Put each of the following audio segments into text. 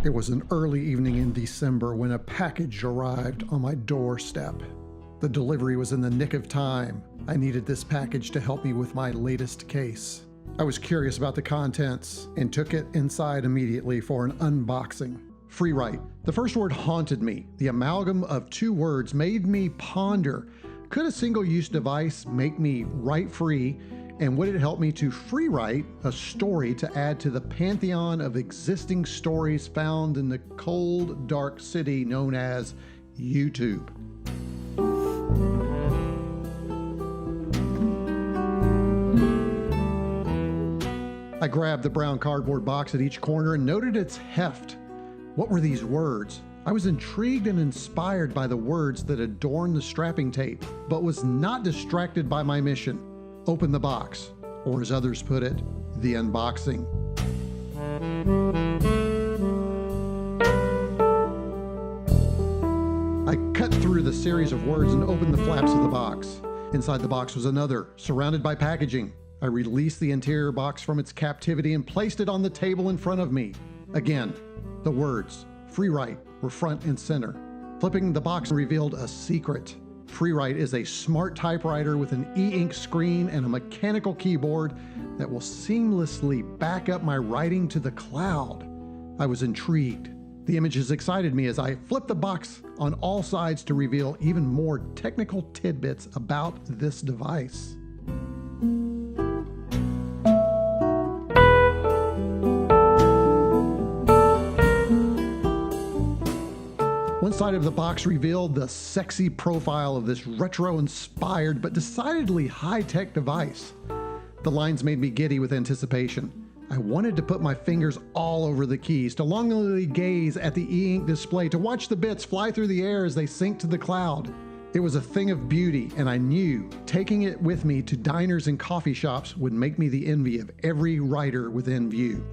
It was an early evening in December when a package arrived on my doorstep. The delivery was in the nick of time. I needed this package to help me with my latest case. I was curious about the contents and took it inside immediately for an unboxing. Freewrite. The first word haunted me. The amalgam of two words made me ponder. Could a single-use device make me write free? And would it help me to freewrite a story to add to the pantheon of existing stories found in the cold, dark city known as YouTube? I grabbed the brown cardboard box at each corner and noted its heft. What were these words? I was intrigued and inspired by the words that adorned the strapping tape, but was not distracted by my mission. Open the box, or as others put it, the unboxing. I cut through the series of words and opened the flaps of the box. Inside the box was another, surrounded by packaging. I released the interior box from its captivity and placed it on the table in front of me. Again, the words, Freewrite, were front and center. Flipping the box revealed a secret. Freewrite is a smart typewriter with an e-ink screen and a mechanical keyboard that will seamlessly back up my writing to the cloud. I was intrigued. The images excited me as I flipped the box on all sides to reveal even more technical tidbits about this device. One side of the box revealed the sexy profile of this retro-inspired but decidedly high-tech device. The lines made me giddy with anticipation. I wanted to put my fingers all over the keys, to longingly gaze at the e-ink display, to watch the bits fly through the air as they sink to the cloud. It was a thing of beauty, and I knew taking it with me to diners and coffee shops would make me the envy of every writer within view.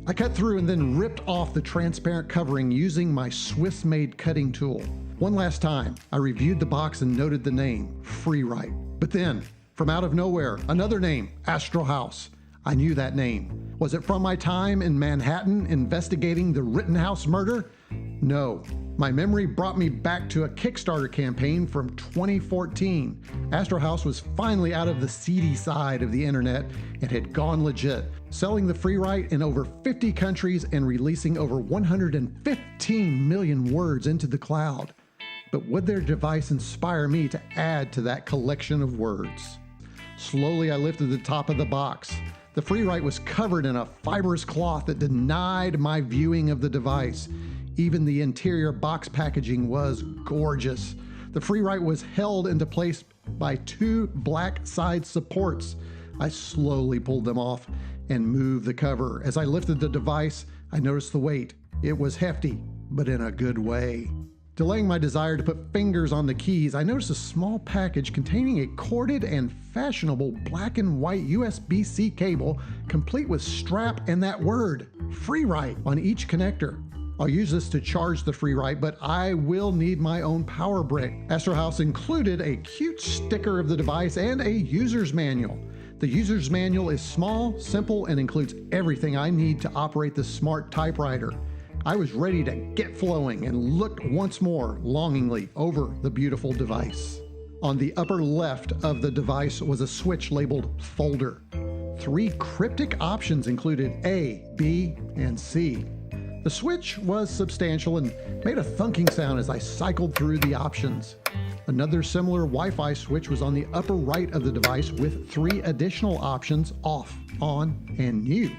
I cut through and then ripped off the transparent covering using my Swiss-made cutting tool. One last time, I reviewed the box and noted the name, Freewrite. But then, from out of nowhere, another name, Astrohaus. I knew that name. Was it from my time in Manhattan investigating the Rittenhouse murder? No. My memory brought me back to a Kickstarter campaign from 2014. Astrohaus was finally out of the seedy side of the internet and had gone legit, selling the Freewrite in over 50 countries and releasing over 115 million words into the cloud. But would their device inspire me to add to that collection of words? Slowly, I lifted the top of the box. The Freewrite was covered in a fibrous cloth that denied my viewing of the device. Even the interior box packaging was gorgeous. The Freewrite was held into place by two black side supports. I slowly pulled them off and moved the cover. As I lifted the device, I noticed the weight. It was hefty, but in a good way. Delaying my desire to put fingers on the keys, I noticed a small package containing a corded and fashionable black and white USB-C cable, complete with strap and that word, Freewrite, on each connector. I'll use this to charge the Freewrite, but I will need my own power brick. Astrohaus included a cute sticker of the device and a user's manual. The user's manual is small, simple, and includes everything I need to operate the smart typewriter. I was ready to get flowing and looked once more longingly over the beautiful device. On the upper left of the device was a switch labeled Folder. 3 cryptic options included A, B, and C. The switch was substantial and made a thunking sound as I cycled through the options. Another similar Wi-Fi switch was on the upper right of the device with 3 additional options: off, on, and new.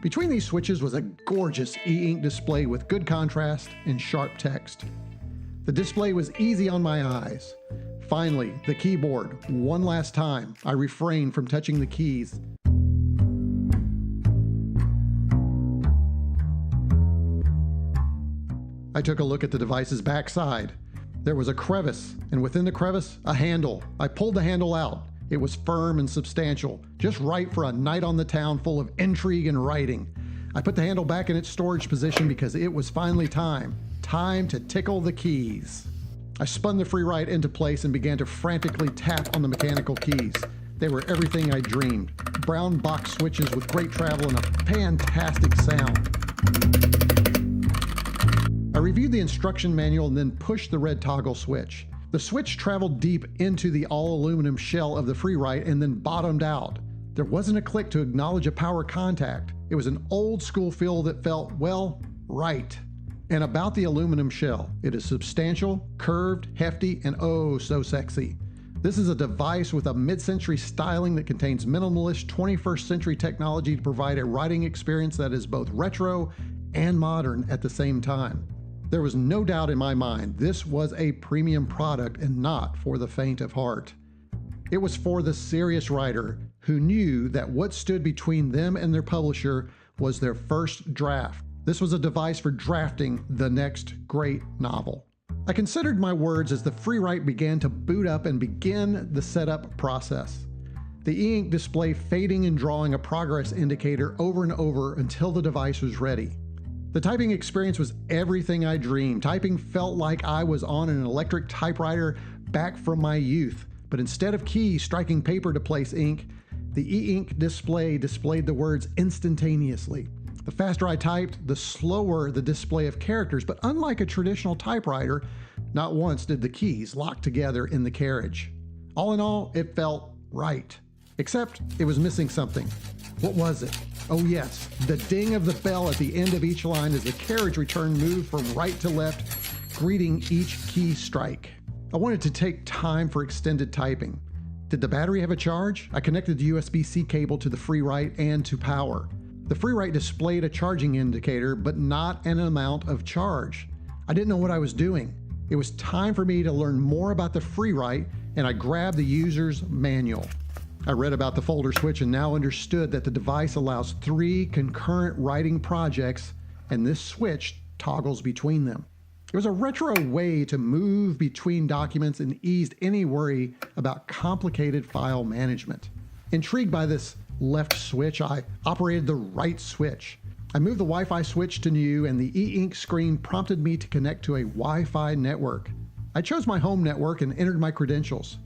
Between these switches was a gorgeous e-ink display with good contrast and sharp text. The display was easy on my eyes. Finally, the keyboard. One last time, I refrained from touching the keys. I took a look at the device's backside. There was a crevice, and within the crevice, a handle. I pulled the handle out. It was firm and substantial, just right for a night on the town full of intrigue and writing. I put the handle back in its storage position because it was finally time to tickle the keys. I spun the Freewrite into place and began to frantically tap on the mechanical keys. They were everything I dreamed. Brown box switches with great travel and a fantastic sound. I reviewed the instruction manual and then pushed the red toggle switch. The switch traveled deep into the all-aluminum shell of the Freewrite and then bottomed out. There wasn't a click to acknowledge a power contact. It was an old-school feel that felt, well, right. And about the aluminum shell, it is substantial, curved, hefty, and oh so sexy. This is a device with a mid-century styling that contains minimalist 21st century technology to provide a writing experience that is both retro and modern at the same time. There was no doubt in my mind this was a premium product and not for the faint of heart. It was for the serious writer who knew that what stood between them and their publisher was their first draft. This was a device for drafting the next great novel. I considered my words as the Freewrite began to boot up and begin the setup process. The e-ink display fading and drawing a progress indicator over and over until the device was ready. The typing experience was everything I dreamed. Typing felt like I was on an electric typewriter back from my youth, but instead of keys striking paper to place ink, the e-ink display displayed the words instantaneously. The faster I typed, the slower the display of characters, but unlike a traditional typewriter, not once did the keys lock together in the carriage. All in all, it felt right. Except it was missing something. What was it? Oh yes, the ding of the bell at the end of each line as the carriage return moved from right to left, greeting each key strike. I wanted to take time for extended typing. Did the battery have a charge? I connected the USB-C cable to the Freewrite and to power. The Freewrite displayed a charging indicator, but not an amount of charge. I didn't know what I was doing. It was time for me to learn more about the Freewrite, and I grabbed the user's manual. I read about the folder switch and now understood that the device allows 3 concurrent writing projects, and this switch toggles between them. It was a retro way to move between documents and eased any worry about complicated file management. Intrigued by this left switch, I operated the right switch. I moved the Wi-Fi switch to new, and the e-ink screen prompted me to connect to a Wi-Fi network. I chose my home network and entered my credentials.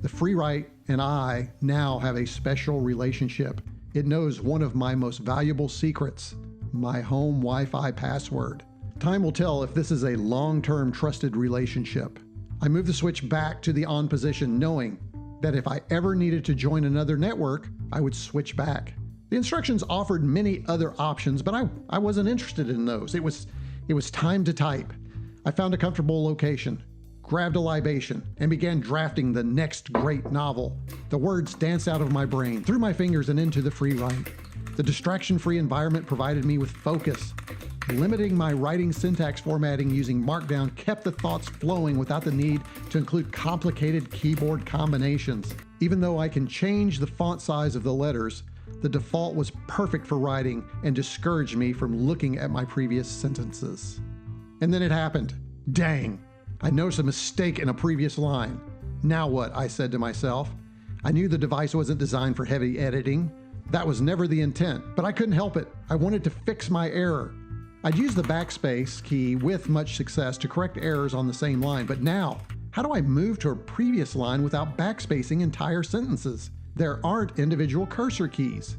The Freewrite and I now have a special relationship. It knows one of my most valuable secrets, my home Wi-Fi password. Time will tell if this is a long-term trusted relationship. I moved the switch back to the on position, knowing that if I ever needed to join another network, I would switch back. The instructions offered many other options, but I wasn't interested in those. It was time to type. I found a comfortable location, grabbed a libation, and began drafting the next great novel. The words danced out of my brain, through my fingers and into the Freewrite. The distraction-free environment provided me with focus. Limiting my writing syntax formatting using Markdown kept the thoughts flowing without the need to include complicated keyboard combinations. Even though I can change the font size of the letters, the default was perfect for writing and discouraged me from looking at my previous sentences. And then it happened. Dang! I noticed a mistake in a previous line. Now what? I said to myself. I knew the device wasn't designed for heavy editing. That was never the intent, but I couldn't help it. I wanted to fix my error. I'd used the backspace key with much success to correct errors on the same line, but now, how do I move to a previous line without backspacing entire sentences? There aren't individual cursor keys.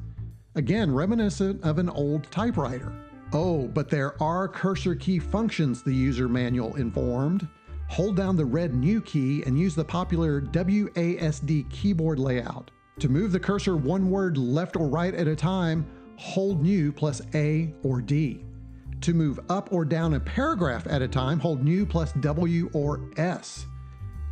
Again, reminiscent of an old typewriter. Oh, but there are cursor key functions, the user manual informed. Hold down the red New key and use the popular WASD keyboard layout. To move the cursor one word left or right at a time, hold New plus A or D. To move up or down a paragraph at a time, hold New plus W or S.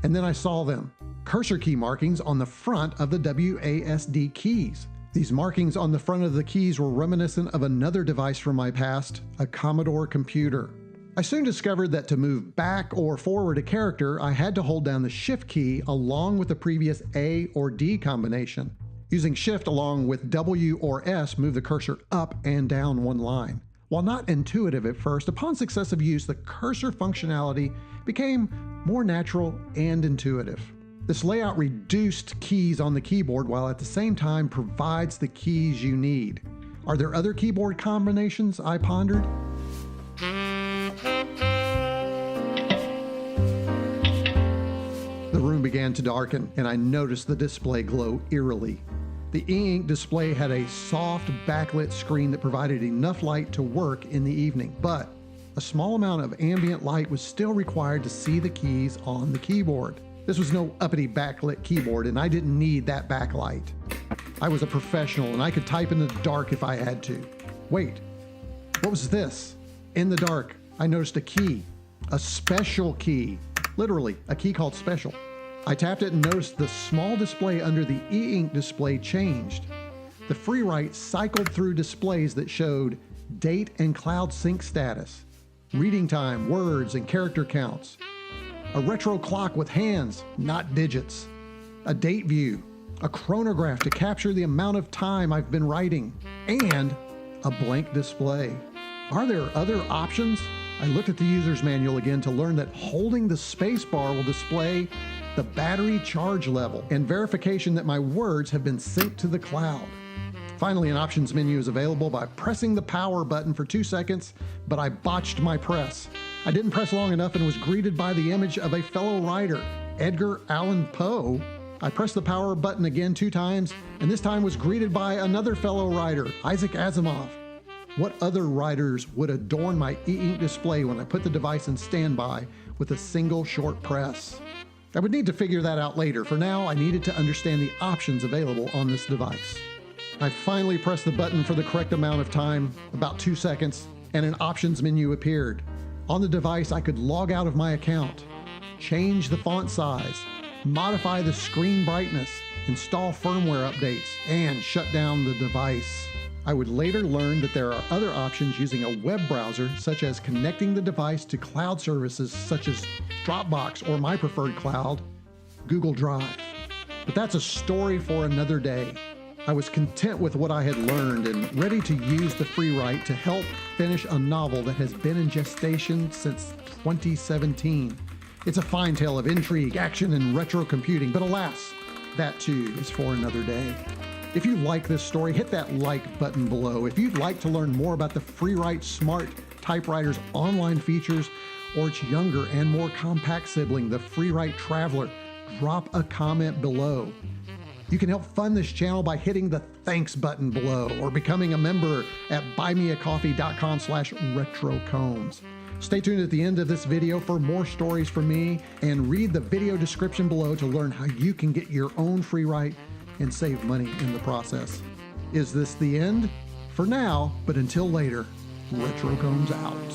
And then I saw them. Cursor key markings on the front of the WASD keys. These markings on the front of the keys were reminiscent of another device from my past, a Commodore computer. I soon discovered that to move back or forward a character, I had to hold down the Shift key along with the previous A or D combination. Using Shift along with W or S moved the cursor up and down one line. While not intuitive at first, upon successive use, the cursor functionality became more natural and intuitive. This layout reduced keys on the keyboard while at the same time provides the keys you need. Are there other keyboard combinations? I pondered. The room room began to darken, and I noticed the display glow eerily. The e-ink display had a soft backlit screen that provided enough light to work in the evening, but a small amount of ambient light was still required to see the keys on the keyboard. This was no uppity backlit keyboard, and I didn't need that backlight. I was a professional, and I could type in the dark if I had to. Wait, what was this? In the dark, I noticed a key, a special key, literally a key called special. I tapped it and noticed the small display under the e-ink display changed. The Freewrite cycled through displays that showed date and cloud sync status, reading time, words, and character counts, a retro clock with hands, not digits, a date view, a chronograph to capture the amount of time I've been writing, and a blank display. Are there other options? I looked at the user's manual again to learn that holding the space bar will display the battery charge level and verification that my words have been synced to the cloud. Finally, an options menu is available by pressing the power button for 2 seconds, but I botched my press. I didn't press long enough and was greeted by the image of a fellow writer, Edgar Allan Poe. I pressed the power button again 2 times, and this time was greeted by another fellow writer, Isaac Asimov. What other writers would adorn my e-ink display when I put the device in standby with a single short press? I would need to figure that out later. For now, I needed to understand the options available on this device. I finally pressed the button for the correct amount of time, about 2 seconds, and an options menu appeared. On the device, I could log out of my account, change the font size, modify the screen brightness, install firmware updates, and shut down the device. I would later learn that there are other options using a web browser, such as connecting the device to cloud services such as Dropbox or my preferred cloud, Google Drive. But that's a story for another day. I was content with what I had learned and ready to use the Freewrite to help finish a novel that has been in gestation since 2017. It's a fine tale of intrigue, action, and retro computing, but alas, that too is for another day. If you like this story, hit that like button below. If you'd like to learn more about the Freewrite Smart Typewriter's online features or its younger and more compact sibling, the Freewrite Traveler, drop a comment below. You can help fund this channel by hitting the thanks button below or becoming a member at buymeacoffee.com/retrocombs. Stay tuned at the end of this video for more stories from me, and read the video description below to learn how you can get your own Freewrite and save money in the process. Is this the end? For now, but until later, retrocombs out.